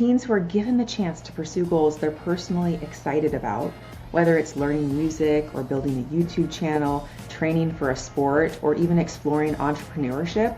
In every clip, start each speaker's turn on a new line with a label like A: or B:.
A: teens who are given the chance to pursue goals they're personally excited about, whether it's learning music or building a YouTube channel, training for a sport, or even exploring entrepreneurship,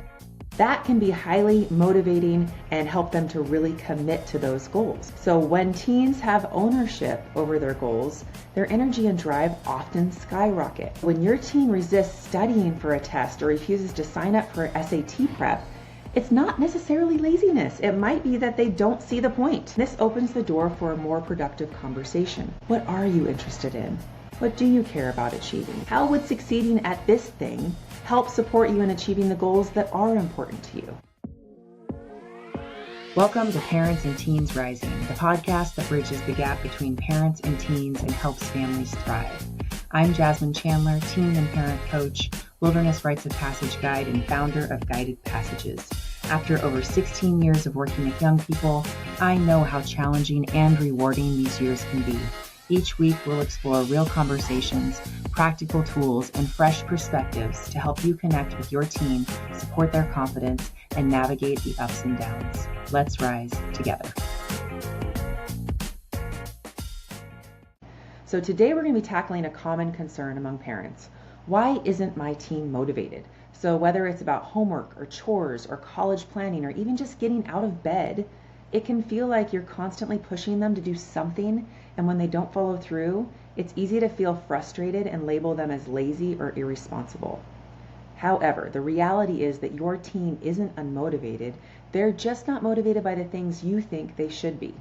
A: that can be highly motivating and help them to really commit to those goals. So when teens have ownership over their goals, their energy and drive often skyrocket. When your teen resists studying for a test or refuses to sign up for SAT prep, it's not necessarily laziness. It might be that they don't see the point. This opens the door for a more productive conversation. What are you interested in? What do you care about achieving? How would succeeding at this thing help support you in achieving the goals that are important to you? Welcome to Parents and Teens Rising, the podcast that bridges the gap between parents and teens and helps families thrive. I'm Jasmine Chandler, teen and parent coach, wilderness rites of passage guide, and founder of Guided Passages. After over 16 years of working with young people, I know how challenging and rewarding these years can be. Each week, we'll explore real conversations, practical tools, and fresh perspectives to help you connect with your teen, support their confidence, and navigate the ups and downs. Let's rise together. So today we're going to be tackling a common concern among parents. Why isn't my teen motivated? So whether it's about homework or chores or college planning or even just getting out of bed, it can feel like you're constantly pushing them to do something, and when they don't follow through, it's easy to feel frustrated and label them as lazy or irresponsible. However, the reality is that your teen isn't unmotivated. They're just not motivated by the things you think they should be.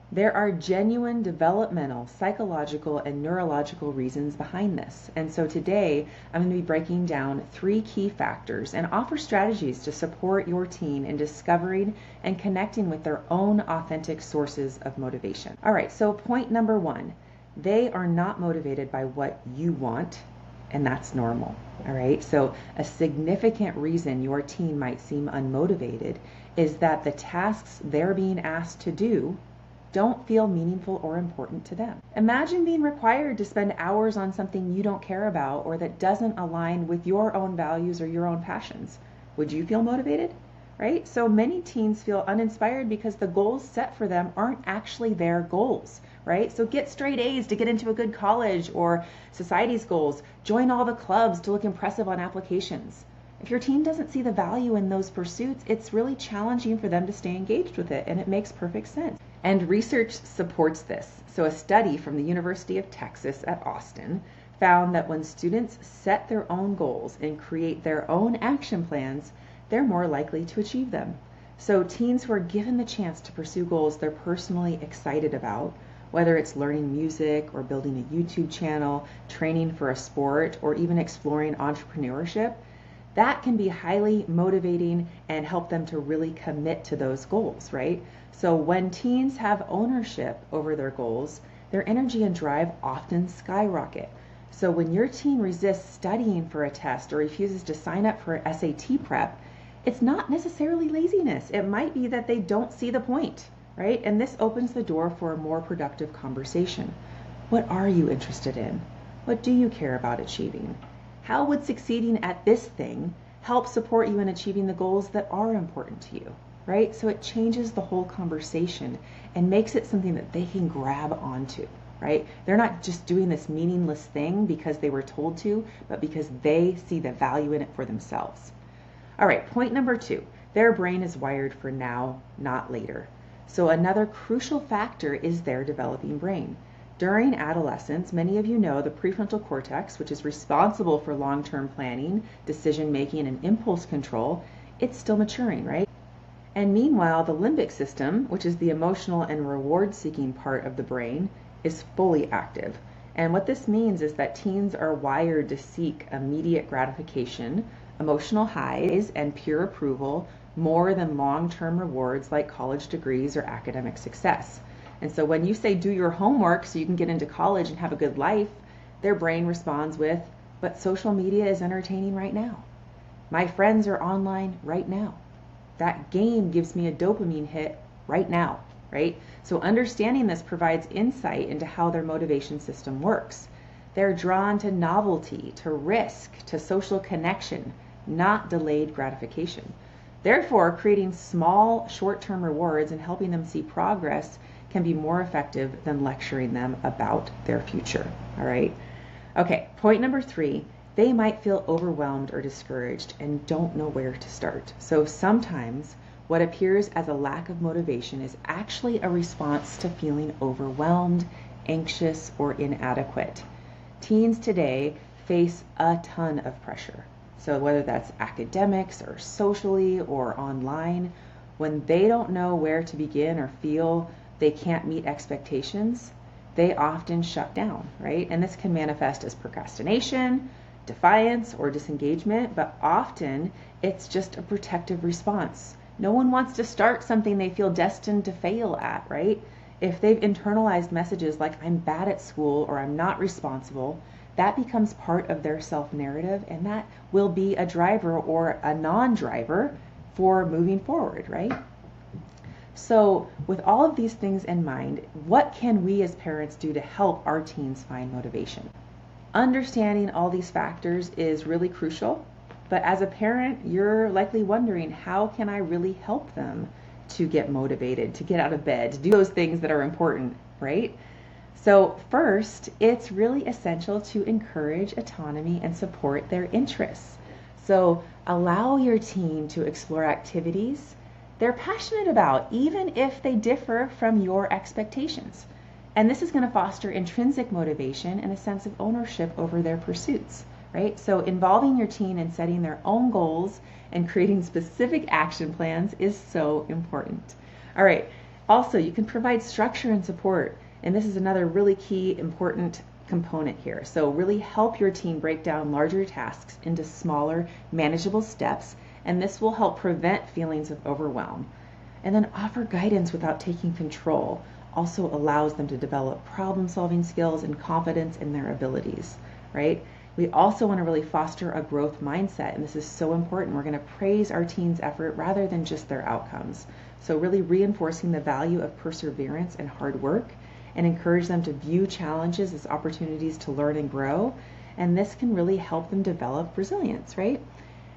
A: There are genuine developmental, psychological, and neurological reasons behind this. And so today, I'm going to be breaking down 3 key factors and offer strategies to support your teen in discovering and connecting with their own authentic sources of motivation. All right, so point number 1, they are not motivated by what you want, and that's normal. All right, so a significant reason your teen might seem unmotivated is that the tasks they're being asked to do don't feel meaningful or important to them. Imagine being required to spend hours on something you don't care about or that doesn't align with your own values or your own passions. Would you feel motivated? Right? So many teens feel uninspired because the goals set for them aren't actually their goals, right? So get straight A's to get into a good college, or society's goals, join all the clubs to look impressive on applications. If your teen doesn't see the value in those pursuits, it's really challenging for them to stay engaged with it, and it makes perfect sense. And research supports this. So a study from the University of Texas at Austin found that when students set their own goals and create their own action plans, they're more likely to achieve them. So teens who are given the chance to pursue goals they're personally excited about, whether it's learning music or building a YouTube channel, training for a sport, or even exploring entrepreneurship, that can be highly motivating and help them to really commit to those goals, right? So when teens have ownership over their goals, their energy and drive often skyrocket. So when your teen resists studying for a test or refuses to sign up for SAT prep, it's not necessarily laziness. It might be that they don't see the point, right? And this opens the door for a more productive conversation. What are you interested in? What do you care about achieving? How would succeeding at this thing help support you in achieving the goals that are important to you, right? So it changes the whole conversation and makes it something that they can grab onto, right? They're not just doing this meaningless thing because they were told to, but because they see the value in it for themselves. All right, point number 2, their brain is wired for now, not later. So another crucial factor is their developing brain. During adolescence, many of you know the prefrontal cortex, which is responsible for long-term planning, decision-making, and impulse control, it's still maturing, right? And meanwhile, the limbic system, which is the emotional and reward-seeking part of the brain, is fully active. And what this means is that teens are wired to seek immediate gratification, emotional highs, and peer approval more than long-term rewards like college degrees or academic success. And so when you say do your homework so you can get into college and have a good life, their brain responds with, but social media is entertaining right now. My friends are online right now. That game gives me a dopamine hit right now, right? So understanding this provides insight into how their motivation system works. They're drawn to novelty, to risk, to social connection, not delayed gratification. Therefore, creating small short-term rewards and helping them see progress can be more effective than lecturing them about their future. All right. Okay, point number 3, they might feel overwhelmed or discouraged and don't know where to start. So sometimes what appears as a lack of motivation is actually a response to feeling overwhelmed, anxious, or inadequate. Teens today face a ton of pressure. So whether that's academics or socially or online, when they don't know where to begin or feel they can't meet expectations, they often shut down, right? And this can manifest as procrastination, defiance, or disengagement, but often it's just a protective response. No one wants to start something they feel destined to fail at, right? If they've internalized messages like I'm bad at school or I'm not responsible, that becomes part of their self-narrative, and that will be a driver or a non-driver for moving forward, right? So with all of these things in mind, what can we as parents do to help our teens find motivation? Understanding all these factors is really crucial, but as a parent, you're likely wondering, how can I really help them to get motivated, to get out of bed, to do those things that are important, right? So first, it's really essential to encourage autonomy and support their interests. So allow your teen to explore activities they're passionate about, even if they differ from your expectations. And this is going to foster intrinsic motivation and a sense of ownership over their pursuits, right? So involving your teen in setting their own goals and creating specific action plans is so important. All right. Also, you can provide structure and support. And this is another really key, important component here. So really help your teen break down larger tasks into smaller, manageable steps, and this will help prevent feelings of overwhelm. And then offer guidance without taking control also allows them to develop problem-solving skills and confidence in their abilities, right? We also want to really foster a growth mindset, and this is so important. We're going to praise our teens' effort rather than just their outcomes. So really reinforcing the value of perseverance and hard work, and encourage them to view challenges as opportunities to learn and grow. And this can really help them develop resilience, right?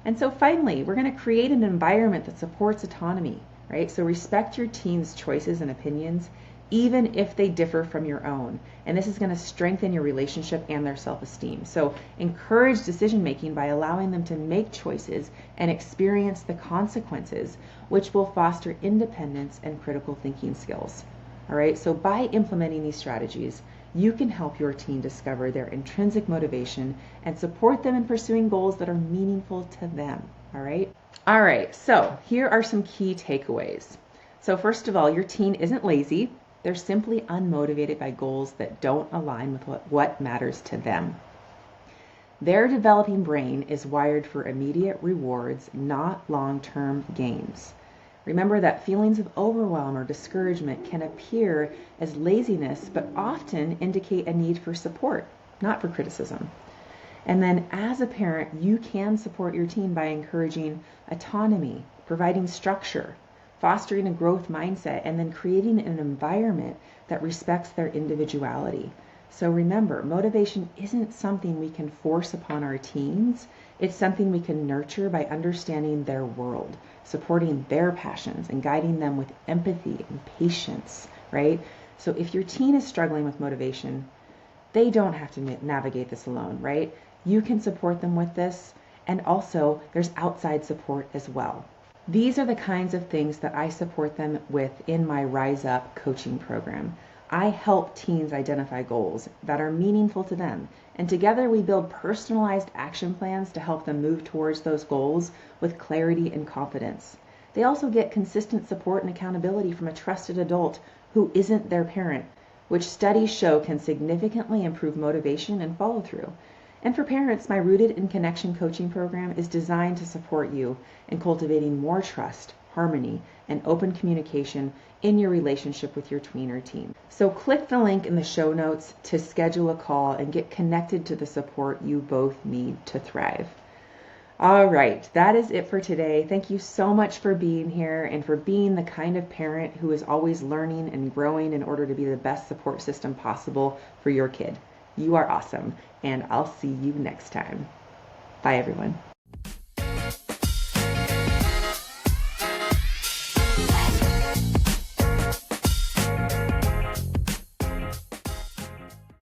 A: And so finally, we're going to create an environment that supports autonomy, right? So respect your teens' choices and opinions, even if they differ from your own. And this is going to strengthen your relationship and their self-esteem. So encourage decision-making by allowing them to make choices and experience the consequences, which will foster independence and critical thinking skills. All right, so by implementing these strategies, you can help your teen discover their intrinsic motivation and support them in pursuing goals that are meaningful to them. All right, so here are some key takeaways. So first of all, your teen isn't lazy. They're simply unmotivated by goals that don't align with what matters to them. Their developing brain is wired for immediate rewards, not long-term gains. Remember that feelings of overwhelm or discouragement can appear as laziness, but often indicate a need for support, not for criticism. And then as a parent, you can support your teen by encouraging autonomy, providing structure, fostering a growth mindset, and then creating an environment that respects their individuality. So remember, motivation isn't something we can force upon our teens. It's something we can nurture by understanding their world, supporting their passions, and guiding them with empathy and patience, right? So if your teen is struggling with motivation, they don't have to navigate this alone, right? You can support them with this, and also there's outside support as well. These are the kinds of things that I support them with in my Rise Up coaching program. I help teens identify goals that are meaningful to them, and together we build personalized action plans to help them move towards those goals with clarity and confidence. They also get consistent support and accountability from a trusted adult who isn't their parent, which studies show can significantly improve motivation and follow through. And for parents, my Rooted in Connection coaching program is designed to support you in cultivating more trust, harmony, and open communication in your relationship with your tween or teen. So click the link in the show notes to schedule a call and get connected to the support you both need to thrive. All right, that is it for today. Thank you so much for being here and for being the kind of parent who is always learning and growing in order to be the best support system possible for your kid. You are awesome, and I'll see you next time. Bye, everyone.